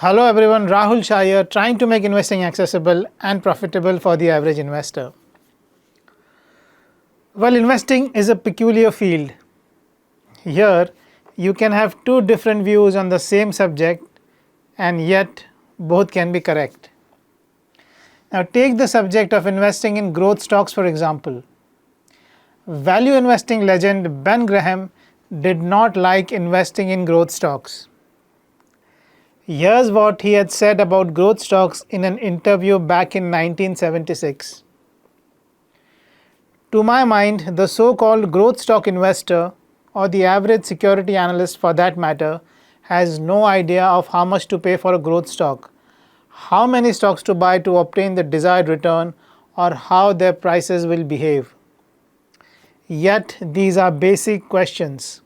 Hello everyone, Rahul Shah here, trying to make investing accessible and profitable for the average investor. Well, investing is a peculiar field. Here, you can have two different views on the same subject and yet both can be correct. Now, take the subject of investing in growth stocks for example. Value investing legend Ben Graham did not like investing in growth stocks. Here's what he had said about growth stocks in an interview back in 1976. To my mind, the so-called growth stock investor, or the average security analyst for that matter, has no idea of how much to pay for a growth stock, how many stocks to buy to obtain the desired return, or how their prices will behave. Yet, these are basic questions.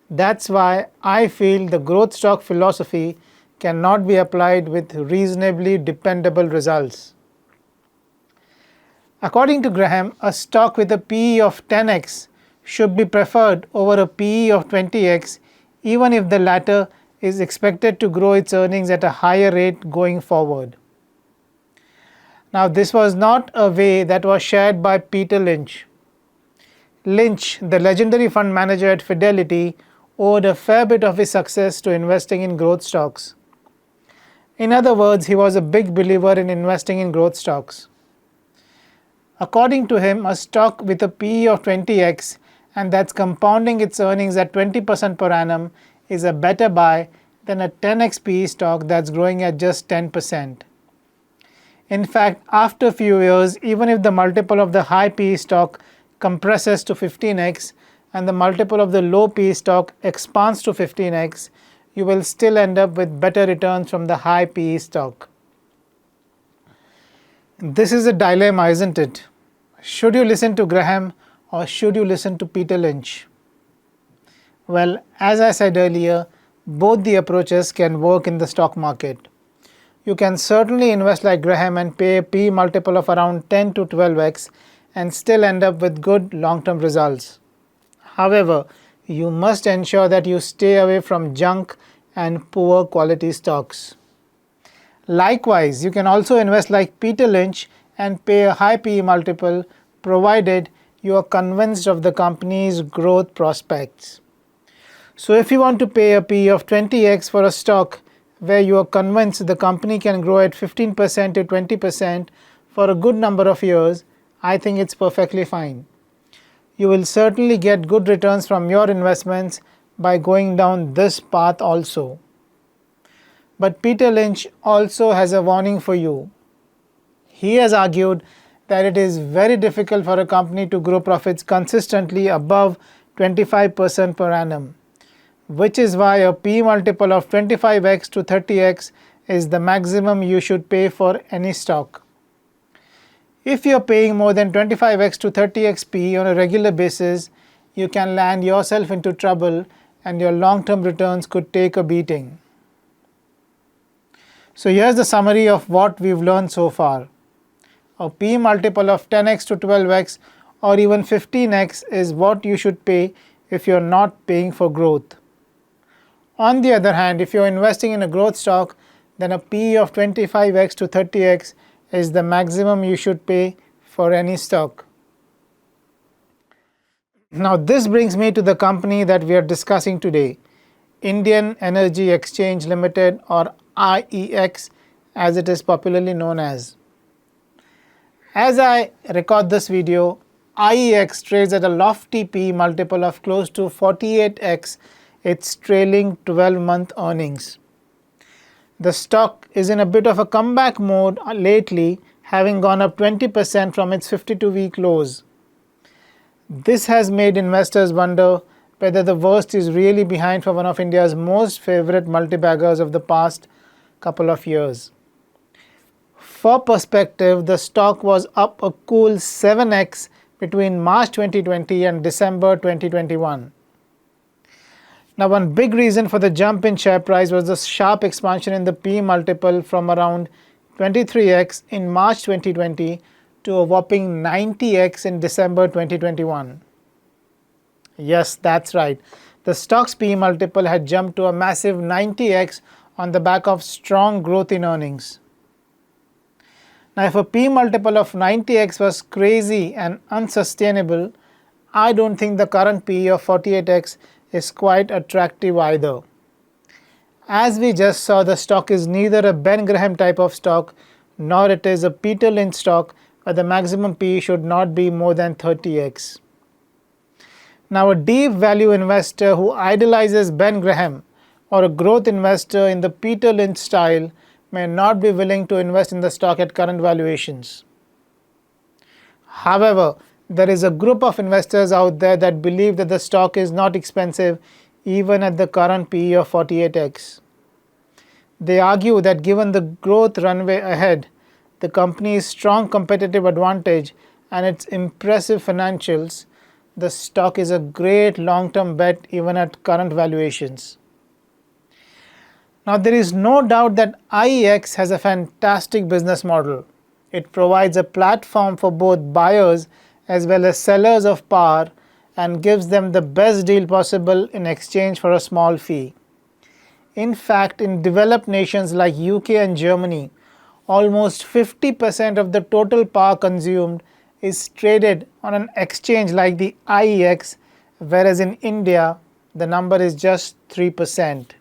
That's why I feel the growth stock philosophy cannot be applied with reasonably dependable results. According to Graham, a stock with a PE of 10x should be preferred over a PE of 20x even if the latter is expected to grow its earnings at a higher rate going forward. Now, this was not a way that was shared by Peter Lynch. Lynch, the legendary fund manager at Fidelity, owed a fair bit of his success to investing in growth stocks. In other words, he was a big believer in investing in growth stocks. According to him, a stock with a PE of 20x and that's compounding its earnings at 20% per annum is a better buy than a 10x PE stock that's growing at just 10%. In fact, after a few years, even if the multiple of the high PE stock compresses to 15x and the multiple of the low PE stock expands to 15x, you will still end up with better returns from the high PE stock. This is a dilemma, isn't it? Should you listen to Graham or should you listen to Peter Lynch? Well, as I said earlier, both the approaches can work in the stock market. You can certainly invest like Graham and pay a PE multiple of around 10 to 12x and still end up with good long-term results. However, you must ensure that you stay away from junk and poor quality stocks. Likewise, you can also invest like Peter Lynch and pay a high PE multiple provided you are convinced of the company's growth prospects. So if you want to pay a PE of 20x for a stock where you are convinced the company can grow at 15% to 20% for a good number of years, I think it's perfectly fine. You will certainly get good returns from your investments by going down this path also. But Peter Lynch also has a warning for you. He has argued that it is very difficult for a company to grow profits consistently above 25% per annum, which is why a PE multiple of 25x to 30x is the maximum you should pay for any stock. If you are paying more than 25x to 30x PE on a regular basis, you can land yourself into trouble and your long-term returns could take a beating. So here's the summary of what we've learned so far. A PE multiple of 10x to 12x or even 15x is what you should pay if you're not paying for growth. On the other hand, if you're investing in a growth stock, then a PE of 25x to 30x is the maximum you should pay for any stock. Now this brings me to the company that we are discussing today, Indian Energy Exchange Limited, or IEX as it is popularly known as. As I record this video, IEX trades at a lofty PE multiple of close to 48x its trailing 12-month earnings. The stock is in a bit of a comeback mode lately, having gone up 20% from its 52-week lows. This has made investors wonder whether the worst is really behind for one of India's most favorite multibaggers of the past couple of years. For perspective, the stock was up a cool 7x between March 2020 and December 2021. Now, one big reason for the jump in share price was the sharp expansion in the PE multiple from around 23x in March 2020 to a whopping 90x in December 2021. Yes, that's right. The stock's PE multiple had jumped to a massive 90x on the back of strong growth in earnings. Now, if a P multiple of 90x was crazy and unsustainable, I don't think the current PE of 48x is quite attractive either. As we just saw, the stock is neither a Ben Graham type of stock nor it is a Peter Lynch stock where the maximum PE should not be more than 30x. Now, a deep value investor who idolizes Ben Graham or a growth investor in the Peter Lynch style may not be willing to invest in the stock at current valuations. However, there is a group of investors out there that believe that the stock is not expensive even at the current PE of 48x. They argue that given the growth runway ahead, the company's strong competitive advantage and its impressive financials, the stock is a great long-term bet even at current valuations. Now, there is no doubt that IEX has a fantastic business model. It provides a platform for both buyers as well as sellers of power and gives them the best deal possible in exchange for a small fee. In fact, in developed nations like UK and Germany, almost 50% of the total power consumed is traded on an exchange like the IEX, whereas in India, the number is just 3%.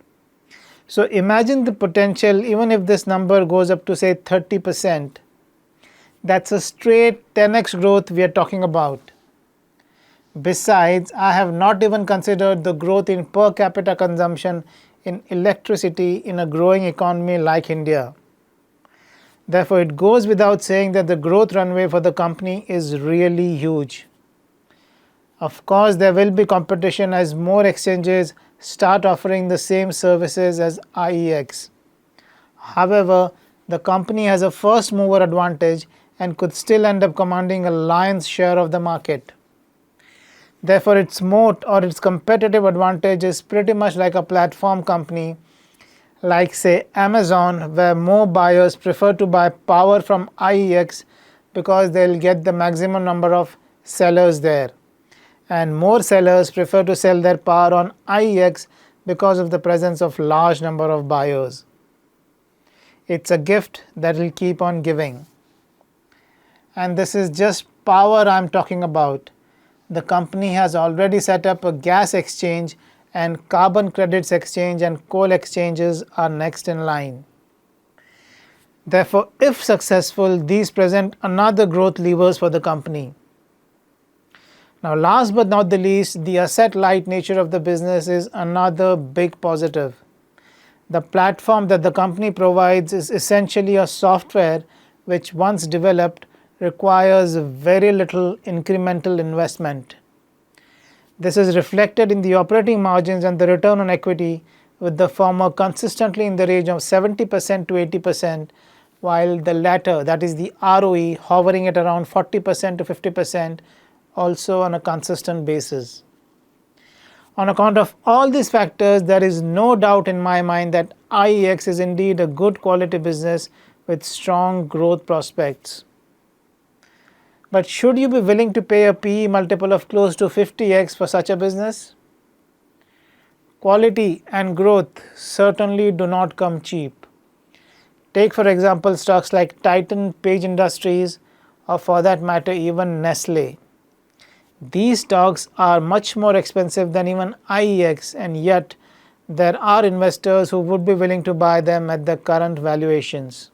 So imagine the potential even if this number goes up to say 30%. That's a straight 10x growth we are talking about. Besides, I have not even considered the growth in per capita consumption in electricity in a growing economy like India. Therefore, it goes without saying that the growth runway for the company is really huge. Of course, there will be competition as more exchanges start offering the same services as IEX. However, the company has a first mover advantage and could still end up commanding a lion's share of the market. Therefore, its moat or its competitive advantage is pretty much like a platform company like say Amazon, where more buyers prefer to buy power from IEX because they'll get the maximum number of sellers there, and more sellers prefer to sell their power on IEX because of the presence of large number of buyers. It's a gift that will keep on giving. And this is just power I'm talking about. The company has already set up a gas exchange, and carbon credits exchange and coal exchanges are next in line. Therefore, if successful, these present another growth levers for the company. Now, last but not the least, the asset-light nature of the business is another big positive. The platform that the company provides is essentially a software which, once developed, requires very little incremental investment. This is reflected in the operating margins and the return on equity, with the former consistently in the range of 70% to 80%, while the latter, that is the ROE, hovering at around 40% to 50%, also on a consistent basis. On account of all these factors, there is no doubt in my mind that IEX is indeed a good quality business with strong growth prospects. But should you be willing to pay a PE multiple of close to 50x for such a business? Quality and growth certainly do not come cheap. Take for example stocks like Titan, Page Industries, or for that matter even Nestle. These stocks are much more expensive than even IEX, and yet there are investors who would be willing to buy them at the current valuations.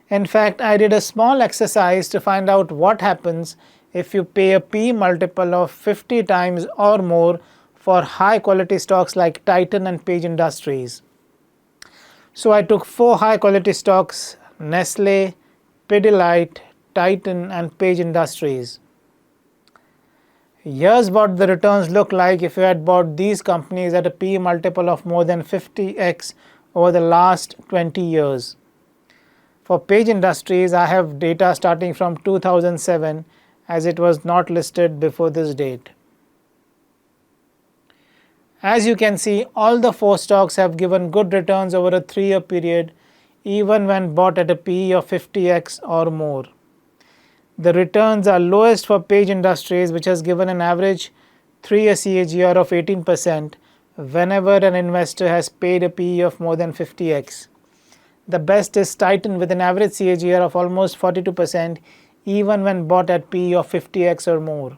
In fact, I did a small exercise to find out what happens if you pay a P multiple of 50 times or more for high quality stocks like Titan and Page Industries. So I took 4 high quality stocks: Nestle, Pidilite, Titan and Page Industries. Here's what the returns look like if you had bought these companies at a P multiple of more than 50x over the last 20 years. For Page Industries, I have data starting from 2007, as it was not listed before this date. As you can see, all the 4 stocks have given good returns over a 3-year period, even when bought at a PE of 50x or more. The returns are lowest for Page Industries, which has given an average 3-year CAGR of 18%, whenever an investor has paid a PE of more than 50x. The best is Titan with an average CAGR of almost 42% even when bought at PE of 50x or more.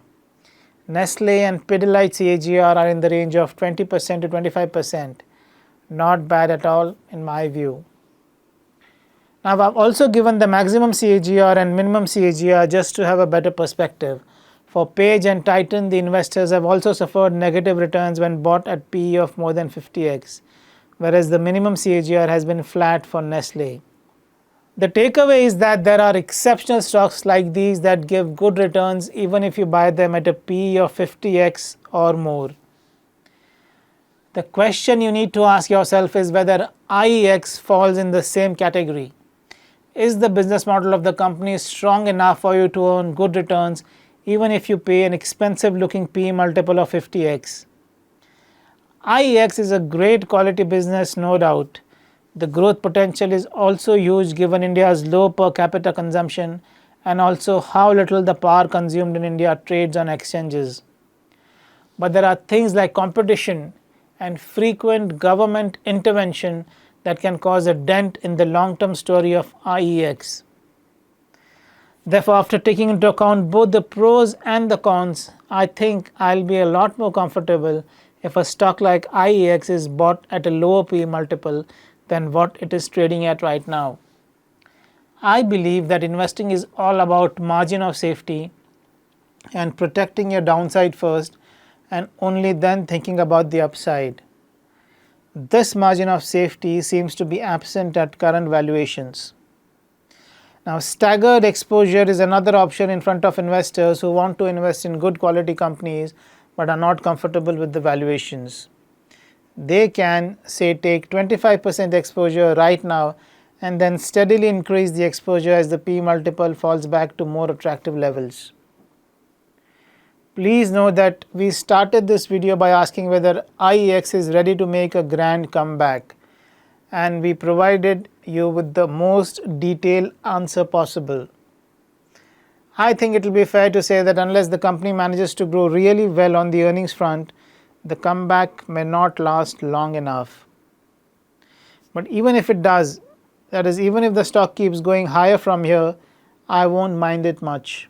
Nestle and Pidilite CAGR are in the range of 20% to 25%. Not bad at all in my view. Now I've also given the maximum CAGR and minimum CAGR just to have a better perspective. For Page and Titan, the investors have also suffered negative returns when bought at PE of more than 50x, whereas the minimum CAGR has been flat for Nestle. The takeaway is that there are exceptional stocks like these that give good returns even if you buy them at a PE of 50x or more. The question you need to ask yourself is whether IEX falls in the same category. Is the business model of the company strong enough for you to earn good returns even if you pay an expensive looking PE multiple of 50x? IEX is a great quality business, no doubt. The growth potential is also huge given India's low per capita consumption and also how little the power consumed in India trades on exchanges. But there are things like competition and frequent government intervention that can cause a dent in the long-term story of IEX. Therefore, after taking into account both the pros and the cons, I think I'll be a lot more comfortable if a stock like IEX is bought at a lower PE multiple than what it is trading at right now. I believe that investing is all about margin of safety and protecting your downside first and only then thinking about the upside. This margin of safety seems to be absent at current valuations. Now, staggered exposure is another option in front of investors who want to invest in good quality companies but are not comfortable with the valuations. They can, say, take 25% exposure right now and then steadily increase the exposure as the P multiple falls back to more attractive levels. Please note that we started this video by asking whether IEX is ready to make a grand comeback, and we provided you with the most detailed answer possible. I think it will be fair to say that unless the company manages to grow really well on the earnings front, the comeback may not last long enough. But even if it does, that is, even if the stock keeps going higher from here, I won't mind it much.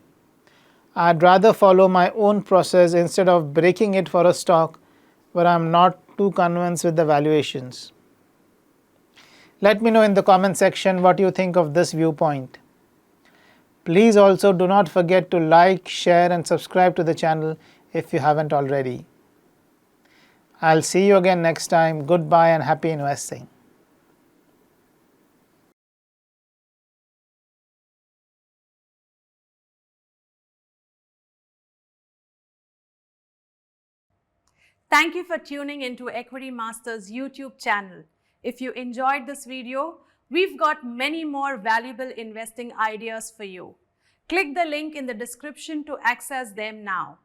I'd rather follow my own process instead of breaking it for a stock where I'm not too convinced with the valuations. Let me know in the comment section what you think of this viewpoint. Please also do not forget to like, share and subscribe to the channel if you haven't already. I'll see you again next time. Goodbye and happy investing. Thank you for tuning into Equitymaster's YouTube channel. If you enjoyed this video, we've got many more valuable investing ideas for you. Click the link in the description to access them now.